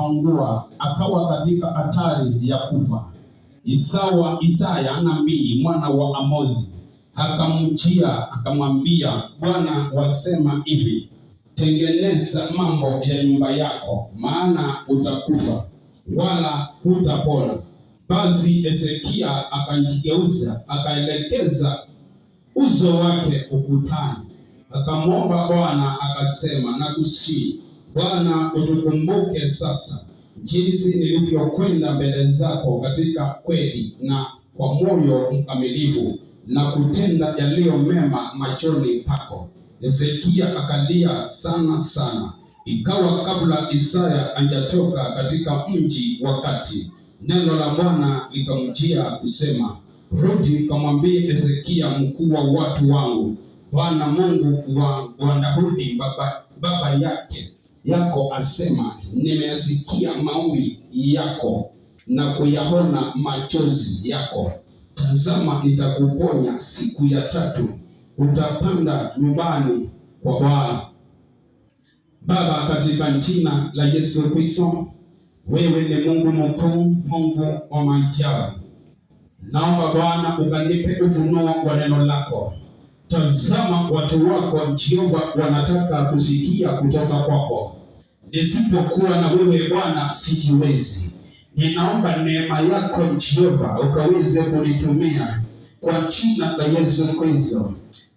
akaungua, akawa katika hatari ya kufa. Isaya nabii mwana wa Amozi akamjia akamwambia, Bwana wasema hivi, tengeneza mambo ya nyumba yako, maana utakufa wala hutapona. Basi Hezekia akajigeuza, akaelekeza uso wake ukutani, akamwomba Bwana akasema, nakusihi Bwana, utukumbuke sasa jinsi nilivyokwenda mbele zako katika kweli na kwa moyo mkamilifu, na kutenda yaliyo mema machoni pako. Hezekia akalia sana sana. Ikawa kabla Isaya hajatoka katika mji wakati, neno la Bwana likamjia kusema, rudi kamwambie Hezekia mkuu wa watu wangu, Bwana Mungu wa Daudi baba yako asema, nimeyasikia maombi yako na kuyaona machozi yako. Tazama, nitakuponya siku ya 3, utapanda nyumbani kwa Bwana. Baba, katika jina la Yesu Kristo, wewe ni Mungu mkuu, Mungu wa maajabu. Naomba Bwana ukanipe ufunuo wa neno lako. Tazama, watu wako Jehova wanataka kusikia kutoka kwako. Nisipokuwa na wewe Bwana sijiwezi. Ninaomba neema yako Jehova ukaweze kunitumia kwa jina la Yesu Kristo.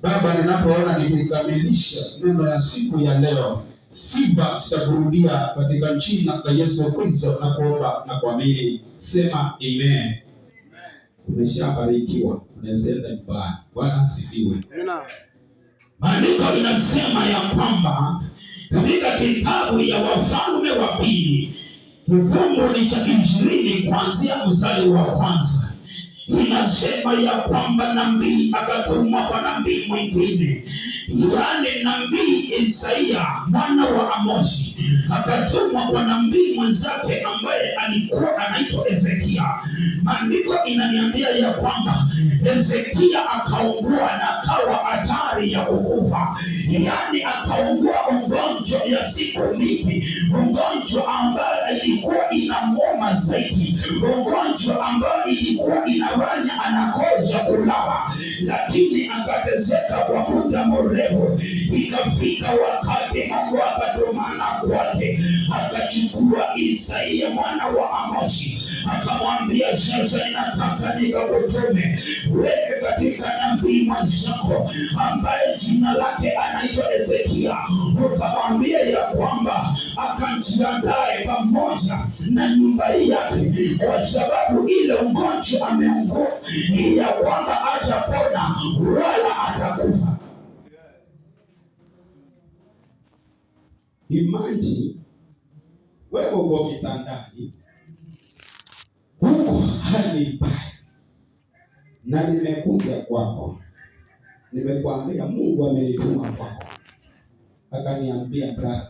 Baba, ninapoona nikikamilisha neno ya siku ya leo, sitakurudia katika jina la Yesu Kristo na kuomba na kuamini. Sema amen. Umeshabarikiwa, unaweza nyumbani. Bwana asifiwe. Maandiko inasema ya kwamba katika kitabu ya Wafalme wa Pili kifungu ni cha 20 kuanzia mstari wa 1, inasema ya kwamba nabii akatumwa kwa nabii mwingine, yaani nabii Isaya mwana wa Amozi akatumwa kwa nabii mwenzake ambaye alikuwa anaitwa Hezekia. Maandiko inaniambia ya kwamba Hezekia akaungua na akawa hatari ya kukufa, yaani akaungua ugonjwa ya siku mingi, ugonjwa ambayo ilikuwa inamuuma zaidi, ugonjwa ambayo ilikuwa inafanya anakosa kulala, lakini akateseka kwa muda mrefu. Ikafika wakati Mungu akatumana kwake, akachukua Isaya mwana wa Amozi, akamwambia, sasa ninataka nikakutume wewe katika nabii mwenzako ambaye jina lake anaitwa Hezekia, ukamwambia ya kwamba akajiandae pamoja na nyumba yake, kwa sababu ile ugonjwa ameungua ya kwamba atapona wala atakufa. Imagine wewe uko kitandani, huko hali mbaya, na nimekuja kwako, nimekuambia Mungu amenituma kwako, akaniambia brother,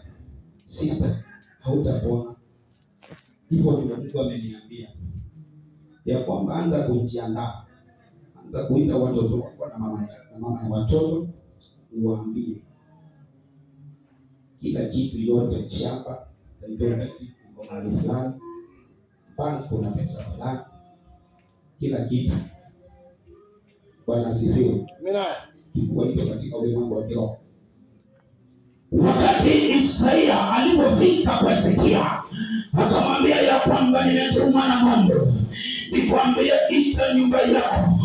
sister, hautapona. Hivyo ndio Mungu ameniambia ya kwamba anza kujiandaa, anza kuita watoto wako na mama ya watoto, uwaambie kila kitu yote, shamba iko mahali fulani, banki kuna pesa fulani, kila kitu. Bwana asifiwe. Amina. Chukua hilo katika ulimwengu wa kiroho. Wakati Isaya alipofika kwa Hezekia, akamwambia ya kwamba nimetumwa na Mungu nikwambia, ita nyumba yako,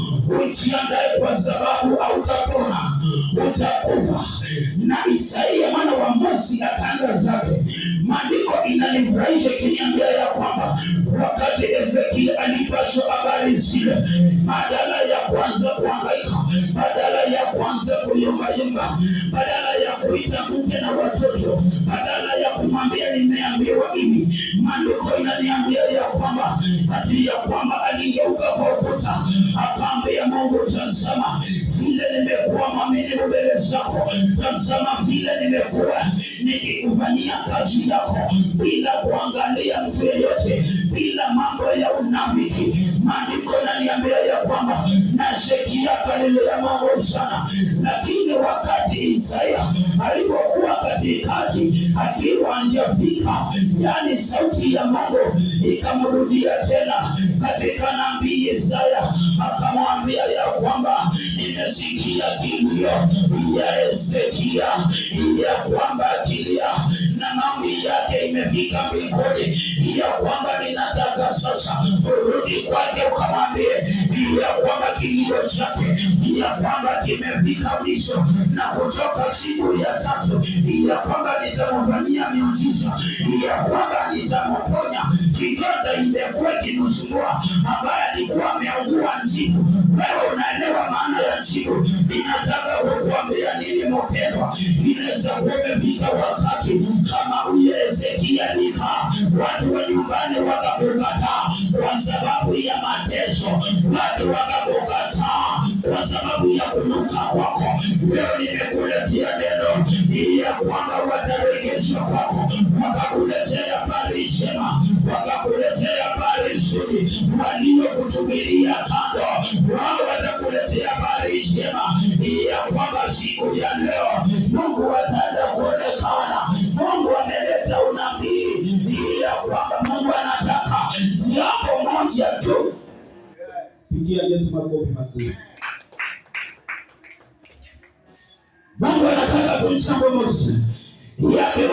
ujiandae kwa sababu hautapona, utakufa. Na Isaya mwana wa Amozi akaenda zake. Maandiko inanifurahisha ikiniambia ya kwamba wakati Hezekia alipashwa habari zile, badala ya kwanza kuhangaika, badala ya kwanza kuyumbayumba, badala ya kuita mke na watoto, badala ya kumwambia nimeambiwa hivi, maandiko inaniambia ya kwamba hati ya kwamba alingeuka kwa ukuta, akaambia Mungu, tazama vile nimekuwa mwaminifu mbele zako, tazama vile nimekuwa nikikufanyia kazi yako bila kuangalia mtu yeyote, bila mambo ya unafiki. Maandiko yananiambia ya kwamba na Hezekia kalilia mambo sana, lakini wakati Isaya alipokuwa katikati akiwa hajafika, yani sauti ya Mungu ikamrudia tena katika nabii Isaya, akamwambia ya kwamba nimesikia kilio ya Hezekia, ya kwamba akilia na maombi yake imefika mbinguni, ya kwamba ninataka sasa urudi kwake ukamwambie ya kwamba kilio chake ya kwamba kimefika mwisho, na kutoka siku ya 3 ya kwamba nitamfanyia miujiza, ya kwamba nitamponya kidonda imekuwa kimsumbua, ambaye alikuwa ameugua njivu. Wewe unaelewa maana ya njivu? Ninataka kukuambia nini mpendwa, inaweza kuwa umefika wakati kama ule Hezekia alikaa, watu wa nyumbani wakakukataa kwa sababu ya mateso, watu wakakukataa kwa sababu ya kunuka kwako. Leo nimekuletea neno ya kwamba wataregeshwa kwako, wakakuletea habari njema, wakakuletea habari nzuri. Waliokutumilia kando, wao watakuletea habari njema ya kwamba siku ya leo Mungu ataenda kuonekana. Mungu ameleta unabii ya kwamba Mungu anataka jambo moja tu. Pigia Yesu makofi mazuri. Mungu anataka jambo moja.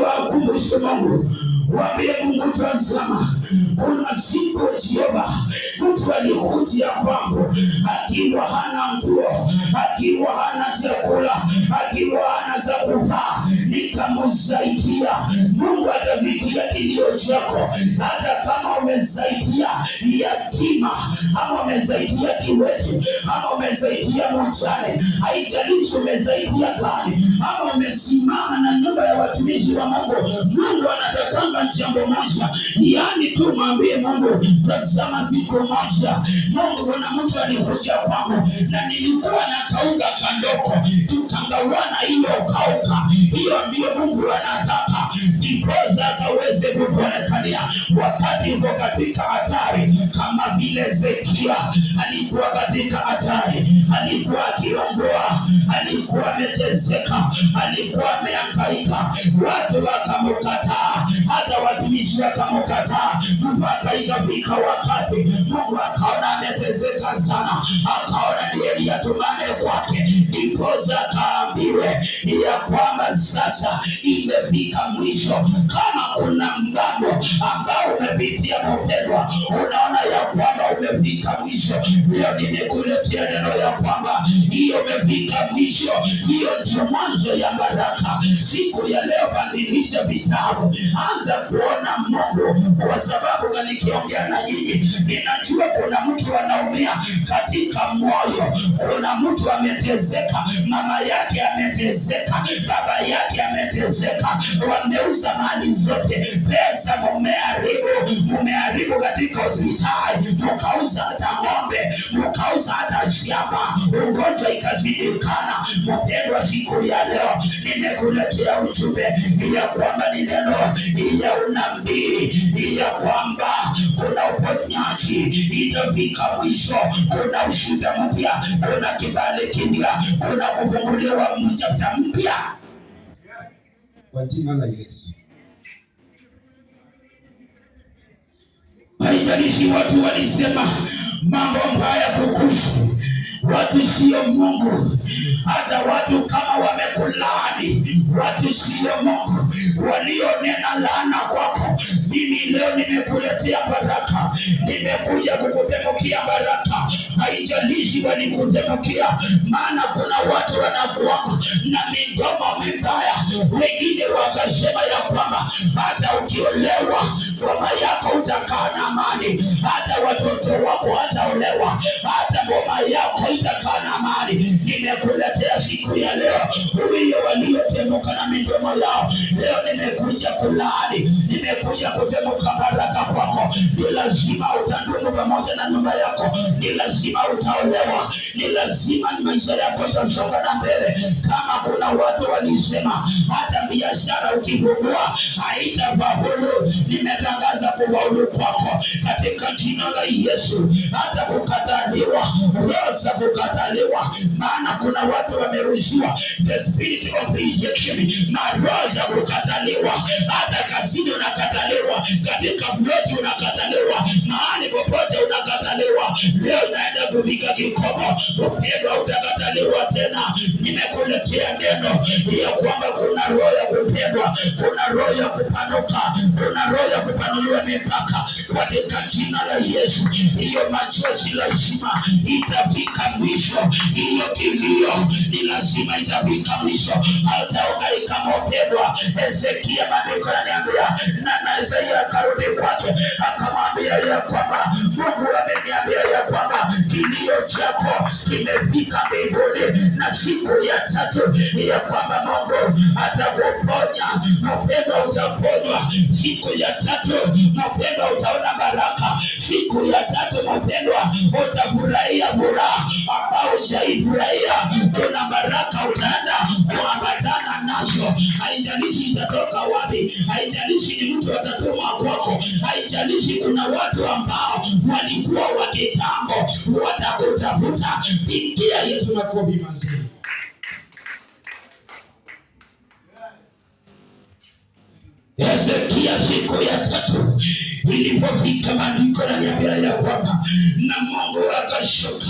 Wakumbushe Mungu, waambie Mungu, tazama kuna siku Jehova mtu alikuja kwangu akiwa hana nguo, akiwa hana chakula, akiwa hana za kuvaa, nikamsaidia. Mungu atasikia kilio chako, hata kama umesaidia yatima, ama umesaidia kiwete, ama umesaidia mjane, haijalishi umesaidia gani, ama umesimama na nyumba ya watumishi wa Mungu. Mungu anatakanga jambo moja, yani tu mwambie Mungu, tazama siku moja Mungu, kuna mtu alikuja kwangu na nilikuwa na kaunga kandoko, tutangawana hiyo kauka. Hiyo ndio Mungu anataka, ndiposa akaweze kukuonekania wakati uko katika hatari, kama vile Hezekia alikuwa katika hatari, alikuwa akiongoa, alikuwa ameteseka, alikuwa amehangaika, watu wakamkataa, hata watumishi wakamkataa, mpaka ikafika wakati Mungu akaona ameteseka sana, akaona ndiye liatumane kwake, ndiposa akaambiwe ya kwamba sasa imefika mwisho. Kama kuna mgambo ambao umepitia mpendwa, unaona ya kwamba umefika mwisho, leo nimekuletea neno ya kwamba hiyo umefika mwisho. Hiyo ndio mwanzo ya baraka. Siku ya leo badilisha vitabu, anza kuona Mungu, kwa sababu nikiongea na nyinyi ninajua kuna mtu anaumia katika moyo, kuna mtu ameteseka, mama yake ameteseka, baba yake ameteseka, wameuza mali zote, pesa mumeharibu katika hospitali, mukauza hata ng'ombe, mukauza hata shamba, ugonjwa ikazidikana. Mpendwa, siku ya leo nimekuletea ujumbe ya kwamba ni neno ya unabii ya kwamba kuna uponyaji itafika mwisho, kuna ushuhuda mpya, kuna kibali kipya, kuna kufunguliwa chapter mpya kwa jina la Yesu. Haijalishi watu walisema mambo mbaya kukuhusu, watu sio Mungu. Hata watu kama wamekulaani, watu sio Mungu. Walionena laana kwako, mimi leo nimekuletea baraka, nimekuja kukutemukia baraka. Haijalishi walikutemukia, maana kuna watu wanakuwa na midomo mibaya. Wengine wakasema ya kwamba hata ukiolewa boma yako utakaa na amani, hata watoto wako hataolewa, hata boma yako hautakaa na amani. Nimekuletea siku ya leo huyo waliotemuka na midomo yao. Leo nimekuja kulaani, nimekuja kutemuka baraka kwako. Ni lazima utadumu pamoja na nyumba yako, ni lazima utaolewa, ni lazima maisha yako itasonga na mbele. Kama kuna watu walisema hata biashara ukifungua haitafaulu, nimetangaza kufaulu kwako katika jina la Yesu. Hata kukataliwa, roho kukataliwa, maana kuna watu wamerushiwa the spirit of rejection, roho za kukataliwa. Hata kazini unakataliwa, katika ploti unakataliwa, mahali popote unakataliwa. Leo naenda kufika kikomo, upendwa, utakataliwa tena. Nimekuletea neno ya kwamba kuna roho ya kupendwa, kuna roho ya kupanuka, kuna roho ya kupanuliwa mipaka katika jina la Yesu. Hiyo machozi lazima itafika mwisho, hiyo kilio ni lazima itafika mwisho. Hautahangaika mpendwa. Hezekia, maandiko yananiambia na Isaya akarudi kwake akamwambia ya kwamba Mungu ameniambia ya kwamba kilio chako kimefika mbinguni, na siku ya tatu ya kwamba Mungu atakuponya. Mpendwa, utaponywa siku ya tatu. Mpendwa, utaona baraka siku ya tatu. Mpendwa, utafurahia furaha ambao hujaifurahia. Kuna baraka utaenda kuambatana nazo. Haijalishi itatoka wapi, haijalishi ni mtu atatuma kwako, haijalishi kuna watu ambao walikuwa wa kitambo watakutafuta. Pigia Yesu makofi mazuri. Hezekia siku ya tatu ilipofika, maandiko yananiambia ya kwamba na Mungu akashuka.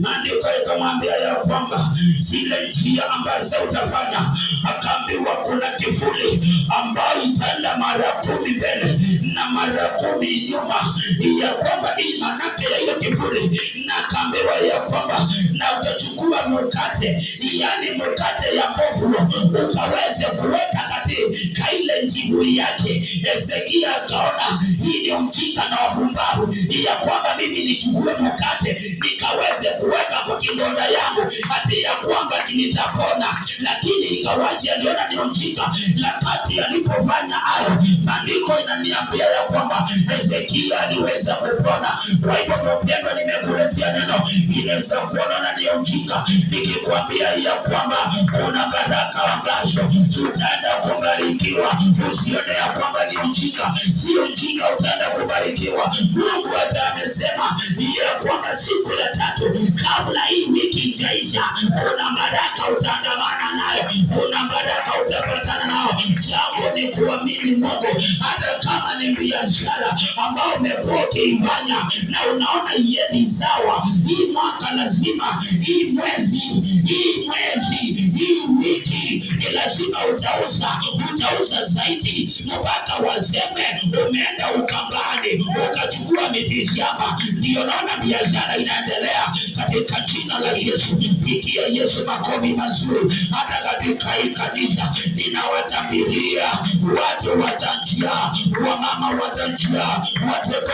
Maandiko yakamwambia ya kwamba zile njia ambazo utafanya, akaambiwa kuna kivuli ambayo itaenda mara 10 mbele na mara 10 nyuma, ya kwamba hii manake ya hiyo kivuli. Na akaambiwa ya kwamba na utachukua mkate, yani mkate ya mbovu, ukaweze kuweka katika ile njibu yake. Hezekia akaona hii ni ujinga na wavumbavu, ya kwamba mimi nichukue mkate nikaweze kuweka kwa kidonda yangu hati ya kwamba nitapona. Lakini ingawaje aliona ni ujinga, lakati alipofanya hayo, maandiko inaniambia ya kwamba Hezekia aliweza kupona. Kwa hivyo mpendwa, nimekuletea neno inaweza kuona ni ujinga, nikikwambia ya kwamba kuna baraka ambazo tutaenda kubarikiwa. Usione ya kwamba ni ujinga, si ujinga, utaenda kubarikiwa. Mungu hata amesema ya kwamba siku ya tatu kabla hii wiki ijaisha, kuna baraka utaandamana nayo, kuna baraka utapatana nao. Jambo ni kuamini Mungu. Hata kama ni biashara ambao umekuwa ukiifanya na unaona ni sawa, hii mwaka lazima, hii mwezi, hii wiki ni lazima utauza zaidi, mpaka waseme umeenda Ukambani ukachukua miti shamba. Ndio naona biashara inaendelea katika jina la Yesu. Pigia Yesu makofi mazuri. Hata katika hii kanisa ninawatabiria watu watanjia, wamama watanjia, watoto